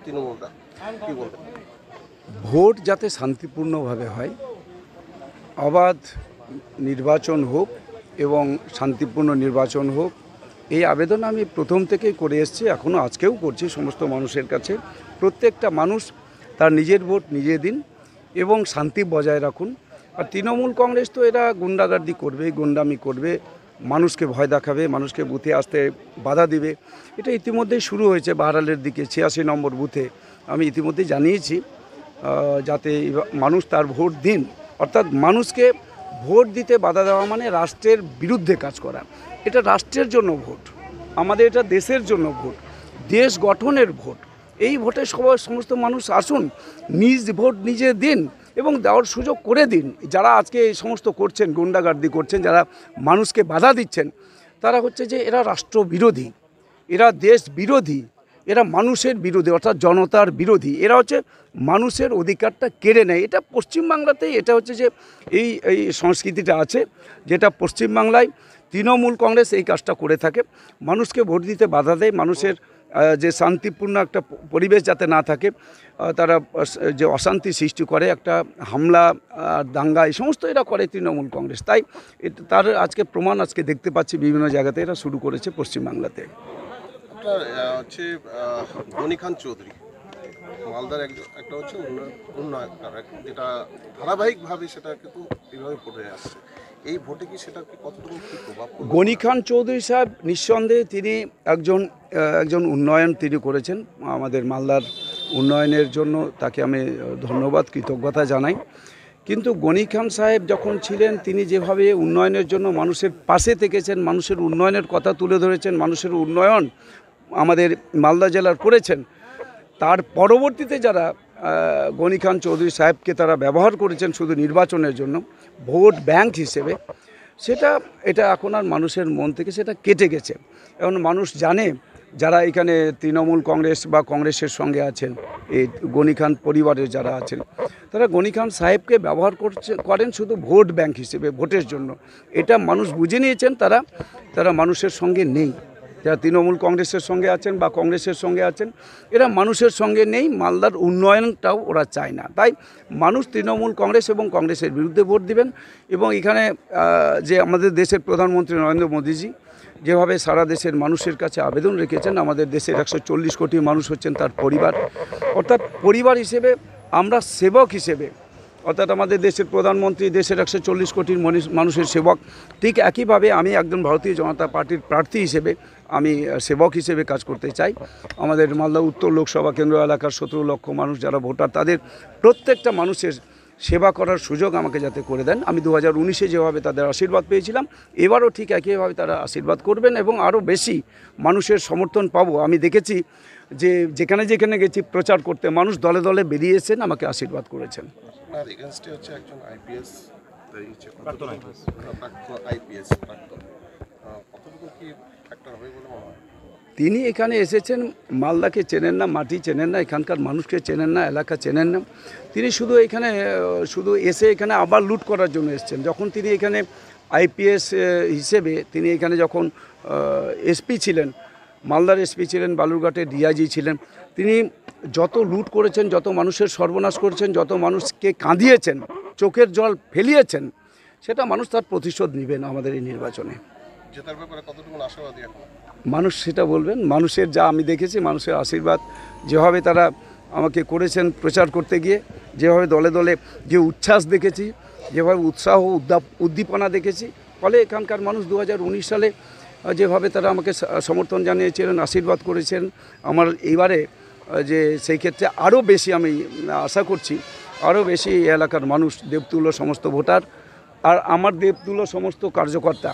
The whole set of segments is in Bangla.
তৃণমূলটা, কি বলবেন? ভোট যাতে শান্তিপূর্ণভাবে হয়, অবাধ নির্বাচন হোক এবং শান্তিপূর্ণ নির্বাচন হোক, এই আবেদন আমি প্রথম থেকেই করে এসেছি, এখনও আজকেও করছি সমস্ত মানুষের কাছে। প্রত্যেকটা মানুষ তার নিজের ভোট নিজে দিন এবং শান্তি বজায় রাখুন। আর তৃণমূল কংগ্রেস তো এরা গুন্ডাগার্দি করবে, গুন্ডামি করবে, মানুষকে ভয় দেখাবে, মানুষকে বুথে আসতে বাধা দিবে। এটা ইতিমধ্যেই শুরু হয়েছে বাহারালের দিকে 86 নম্বর বুথে। আমি ইতিমধ্যেই জানিয়েছি যাতে মানুষ তার ভোট দিন। অর্থাৎ মানুষকে ভোট দিতে বাধা দেওয়া মানে রাষ্ট্রের বিরুদ্ধে কাজ করা। এটা রাষ্ট্রের জন্য ভোট, আমাদের এটা দেশের জন্য ভোট, দেশ গঠনের ভোট। এই ভোটে সবাই সমস্ত মানুষ আসুন, নিজ ভোট নিজে দিন এবং দেওয়ার সুযোগ করে দিন। যারা আজকে এই সমস্ত করছেন, গুন্ডাগার্দি করছেন, যারা মানুষকে বাধা দিচ্ছেন, তারা হচ্ছে যে এরা রাষ্ট্রবিরোধী, এরা দেশ বিরোধী, এরা মানুষের বিরোধী, অর্থাৎ জনতার বিরোধী। এরা হচ্ছে মানুষের অধিকারটা কেড়ে নেয়। এটা পশ্চিমবাংলাতেই এটা হচ্ছে যে এই সংস্কৃতিটা আছে, যেটা পশ্চিমবাংলায় তৃণমূল কংগ্রেস এই কাজটা করে থাকে। মানুষকে ভোট দিতে বাধা দেয়, মানুষের যে শান্তিপূর্ণ একটা পরিবেশ যাতে না থাকে, তারা যে অশান্তি সৃষ্টি করে, একটা হামলা দাঙ্গা, এই সমস্ত এরা করে তৃণমূল কংগ্রেস। তাই তার আজকে প্রমাণ আজকে দেখতে পাচ্ছি বিভিন্ন জায়গাতে এরা শুরু করেছে পশ্চিমবাংলাতে। হচ্ছে গনি খান চৌধুরী মালদার একটা হচ্ছে উন্নয়নকার, যেটা ধারাবাহিকভাবে সেটা কিন্তু এইভাবে পড়ে আসছে। এই ভোটে কি সেটা কতটুকু প্রভাব? গনি খান চৌধুরী সাহেব নিঃসন্দেহে তিনি একজন উন্নয়ন তিনি করেছেন। আমাদের মালদার উন্নয়নের জন্য তাকে আমি ধন্যবাদ, কৃতজ্ঞতা জানাই। কিন্তু গনি খান সাহেব যখন ছিলেন, তিনি যেভাবে উন্নয়নের জন্য মানুষের পাশে থেকেছেন, মানুষের উন্নয়নের কথা তুলে ধরেছেন, মানুষের উন্নয়ন আমাদের মালদা জেলার করেছেন, তার পরবর্তীতে যারা গনি খান চৌধুরী সাহেবকে তারা ব্যবহার করেছেন শুধু নির্বাচনের জন্য, ভোট ব্যাংক হিসেবে, এটা এখন আর মানুষের মন থেকে সেটা কেটে গেছে। এখন মানুষ জানে, যারা এখানে তৃণমূল কংগ্রেস বা কংগ্রেসের সঙ্গে আছেন, এই গনি খান পরিবারের যারা আছেন, তারা গনি খান সাহেবকে ব্যবহার করেন শুধু ভোট ব্যাংক হিসেবে, ভোটের জন্য। এটা মানুষ বুঝে নিয়েছেন, তারা মানুষের সঙ্গে নেই। যারা তৃণমূল কংগ্রেসের সঙ্গে আছেন বা কংগ্রেসের সঙ্গে আছেন, এরা মানুষের সঙ্গে নেই, মালদার উন্নয়নটাও ওরা চায় না। তাই মানুষ তৃণমূল কংগ্রেস এবং কংগ্রেসের বিরুদ্ধে ভোট দিবেন। এবং এখানে যে আমাদের দেশের প্রধানমন্ত্রী নরেন্দ্র মোদীজি যেভাবে সারা দেশের মানুষের কাছে আবেদন রেখেছেন, আমাদের দেশের 140 কোটি মানুষ হচ্ছেন তার পরিবার, অর্থাৎ পরিবার হিসেবে আমরা সেবক হিসেবে, অর্থাৎ আমাদের দেশের প্রধানমন্ত্রী দেশের 140 কোটি মানুষের সেবক, ঠিক একইভাবে আমি একজন ভারতীয় জনতা পার্টির প্রার্থী হিসেবে আমি সেবক হিসেবে কাজ করতে চাই। আমাদের মালদা উত্তর লোকসভা কেন্দ্র এলাকার 17 লক্ষ মানুষ যারা ভোটার, তাদের প্রত্যেকটা মানুষের সেবা করার সুযোগ আমাকে যাতে করে দেন। আমি 2019-এ যেভাবে তাদের আশীর্বাদ পেয়েছিলাম, এবারও ঠিক একইভাবে তারা আশীর্বাদ করবেন এবং আরও বেশি মানুষের সমর্থন পাবো। আমি দেখেছি যে যেখানে যেখানে গেছি প্রচার করতে, মানুষ দলে দলে বেরিয়েছেন, আমাকে আশীর্বাদ করেছেন। তিনি এখানে এসেছেন, মালদাকে চেনেন না, মাটি চেনেন না, এখানকার মানুষকে চেনেন না, এলাকা চেনেন না। তিনি শুধু এসে এখানে আবার লুট করার জন্য এসেছেন। যখন তিনি এখানে আইপিএস হিসেবে তিনি এখানে যখন এসপি ছিলেন, মালদার এসপি ছিলেন, বালুরঘাটের ডিআইজি ছিলেন, তিনি যত লুট করেছেন, যত মানুষের সর্বনাশ করেছেন, যত মানুষকে কাঁদিয়েছেন, চোখের জল ফেলিয়েছেন, সেটা মানুষ তার প্রতিশোধ নেবেন আমাদের এই নির্বাচনে। জেতার ব্যাপারে কতটুকু আশাবাদী এখন? মানুষ সেটা বলবেন। মানুষের যা আমি দেখেছি, মানুষের আশীর্বাদ যেভাবে তারা আমাকে করেছেন প্রচার করতে গিয়ে, যেভাবে দলে দলে যে উচ্ছ্বাস দেখেছি, যেভাবে উৎসাহ উদ্দীপনা দেখেছি, ফলে এখানকার মানুষ 2019 সালে যেভাবে তারা আমাকে সমর্থন জানিয়েছিলেন, আশীর্বাদ করেছেন, আমার এইবারে যে সেই ক্ষেত্রে আরও বেশি আমি আশা করছি, আরও বেশি এই এলাকার মানুষ, দেবতুল্য সমস্ত ভোটার আর আমার দেবতুল্য সমস্ত কার্যকর্তা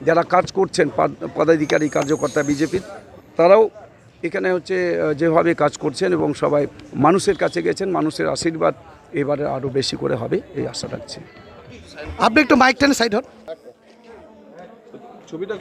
যারা কাজ করছেন, পদাধিকারী কার্যকর্তা বিজেপির, তারাও এখানে হচ্ছে যেভাবে কাজ করছেন এবং সবাই মানুষের কাছে গেছেন, মানুষের আশীর্বাদ এবারে আরও বেশি করে হবে এই আশা রাখছি। আপনি একটু মাইক টেনে সাইড হন। ছবিটা